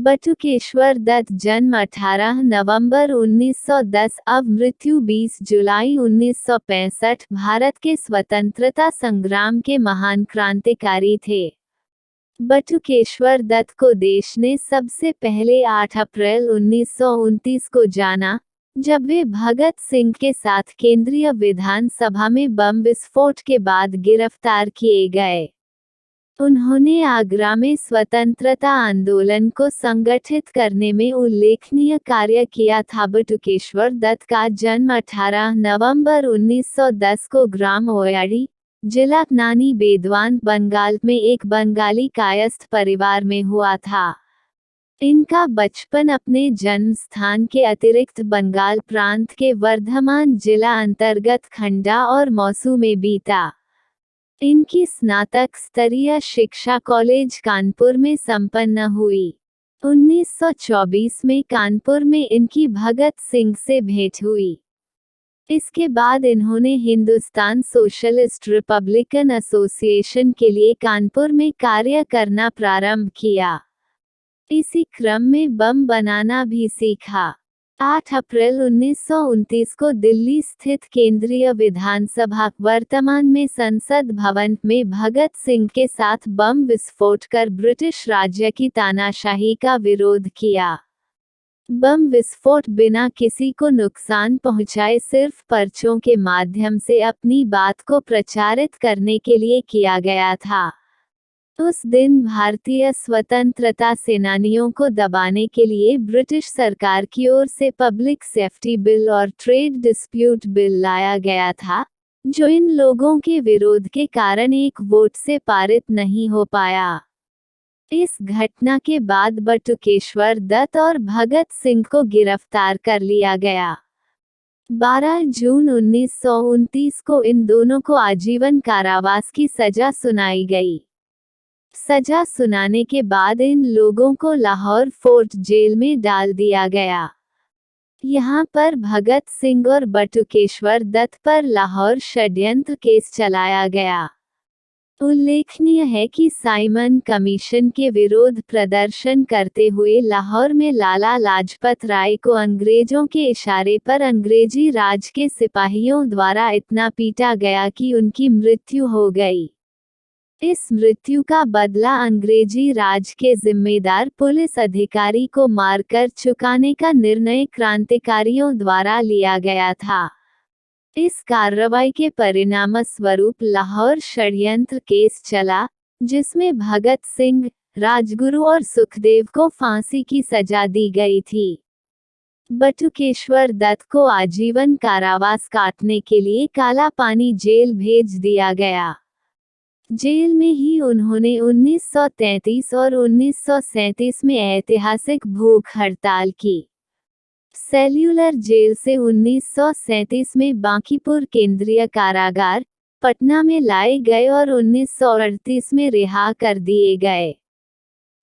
बटुकेश्वर दत्त जन्म 18 नवंबर 1910 अब मृत्यु 20 जुलाई 1965 भारत के स्वतंत्रता संग्राम के महान क्रांतिकारी थे। बटुकेश्वर दत्त को देश ने सबसे पहले 8 अप्रैल 1929 को जाना, जब वे भगत सिंह के साथ केंद्रीय विधानसभा में बम विस्फोट के बाद गिरफ्तार किए गए। उन्होंने आगरा में स्वतंत्रता आंदोलन को संगठित करने में उल्लेखनीय कार्य किया था। बटुकेश्वर दत्त का जन्म 18 नवंबर 1910 को ग्राम ओयाड़ी, जिला नानी बेदवान, बंगाल में एक बंगाली कायस्थ परिवार में हुआ था। इनका बचपन अपने जन्म स्थान के अतिरिक्त बंगाल प्रांत के वर्धमान जिला अंतर्गत खंडा और मौसू में बीता। इनकी स्नातक स्तरीय शिक्षा कॉलेज कानपुर में संपन्न हुई। 1924 में कानपुर में इनकी भगत सिंह से भेंट हुई। इसके बाद इन्होंने हिंदुस्तान सोशलिस्ट रिपब्लिकन एसोसिएशन के लिए कानपुर में कार्य करना प्रारंभ किया। इसी क्रम में बम बनाना भी सीखा। 8 अप्रैल 1929 को दिल्ली स्थित केंद्रीय विधानसभा, वर्तमान में संसद भवन, में भगत सिंह के साथ बम विस्फोट कर ब्रिटिश राज्य की तानाशाही का विरोध किया। बम विस्फोट बिना किसी को नुकसान पहुंचाए सिर्फ पर्चों के माध्यम से अपनी बात को प्रचारित करने के लिए किया गया था। उस दिन भारतीय स्वतंत्रता सेनानियों को दबाने के लिए ब्रिटिश सरकार की ओर से पब्लिक सेफ्टी बिल और ट्रेड डिस्प्यूट बिल लाया गया था, जो इन लोगों के विरोध के कारण एक वोट से पारित नहीं हो पाया। इस घटना के बाद बटुकेश्वर दत्त और भगत सिंह को गिरफ्तार कर लिया गया। 12 जून 1929 को इन दोनों को आजीवन कारावास की सजा सुनाई गई। सजा सुनाने के बाद इन लोगों को लाहौर फोर्ट जेल में डाल दिया गया। यहाँ पर भगत सिंह और बटुकेश्वर दत्त पर लाहौर षड्यंत्र केस चलाया गया। उल्लेखनीय है कि साइमन कमीशन के विरोध प्रदर्शन करते हुए लाहौर में लाला लाजपत राय को अंग्रेजों के इशारे पर अंग्रेजी राज के सिपाहियों द्वारा इतना पीटा गया कि उनकी मृत्यु हो गई। इस मृत्यु का बदला अंग्रेजी राज के जिम्मेदार पुलिस अधिकारी को मारकर चुकाने का निर्णय क्रांतिकारियों द्वारा लिया गया था। इस कार्रवाई के परिणामस्वरूप लाहौर षड्यंत्र केस चला, जिसमें भगत सिंह, राजगुरु और सुखदेव को फांसी की सजा दी गई थी। बटुकेश्वर दत्त को आजीवन कारावास काटने के लिए काला पानी जेल भेज दिया गया। जेल में ही उन्होंने 1933 और 1937 में ऐतिहासिक भूख हड़ताल की। सेल्यूलर जेल से 1937 में बांकीपुर केंद्रीय कारागार, पटना में लाए गए और 1938 में रिहा कर दिए गए।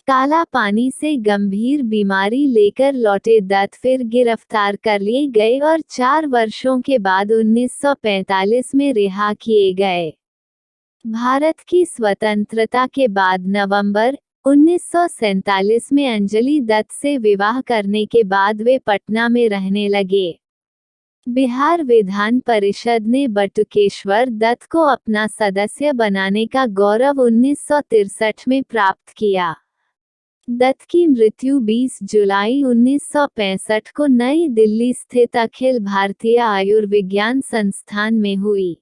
काला पानी से गंभीर बीमारी लेकर लौटे दत्त फिर गिरफ्तार कर लिए गए और 4 वर्षों के बाद 1945 में रिहा किए गए। भारत की स्वतंत्रता के बाद नवंबर 1947 में अंजलि दत्त से विवाह करने के बाद वे पटना में रहने लगे। बिहार विधान परिषद ने बटुकेश्वर दत्त को अपना सदस्य बनाने का गौरव 1963 में प्राप्त किया। दत्त की मृत्यु 20 जुलाई 1965 को नई दिल्ली स्थित अखिल भारतीय आयुर्विज्ञान संस्थान में हुई।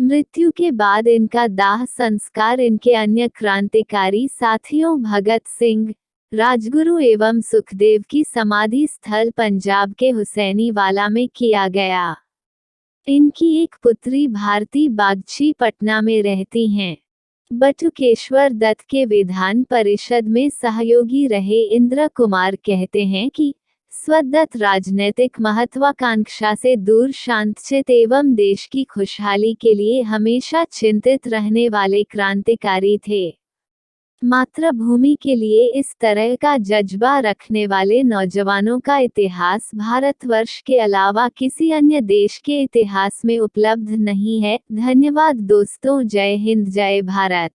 मृत्यु के बाद इनका दाह संस्कार इनके अन्य क्रांतिकारी साथियों भगत सिंह, राजगुरु एवं सुखदेव की समाधि स्थल पंजाब के हुसैनीवाला में किया गया। इनकी एक पुत्री भारती बागची पटना में रहती हैं। बटुकेश्वर दत्त के विधान परिषद में सहयोगी रहे इंद्र कुमार कहते हैं कि स्वदत्त राजनीतिक महत्वाकांक्षा से दूर शांतचित्त एवं देश की खुशहाली के लिए हमेशा चिंतित रहने वाले क्रांतिकारी थे। मातृभूमि के लिए इस तरह का जज्बा रखने वाले नौजवानों का इतिहास भारतवर्ष के अलावा किसी अन्य देश के इतिहास में उपलब्ध नहीं है। धन्यवाद दोस्तों। जय हिंद, जय भारत।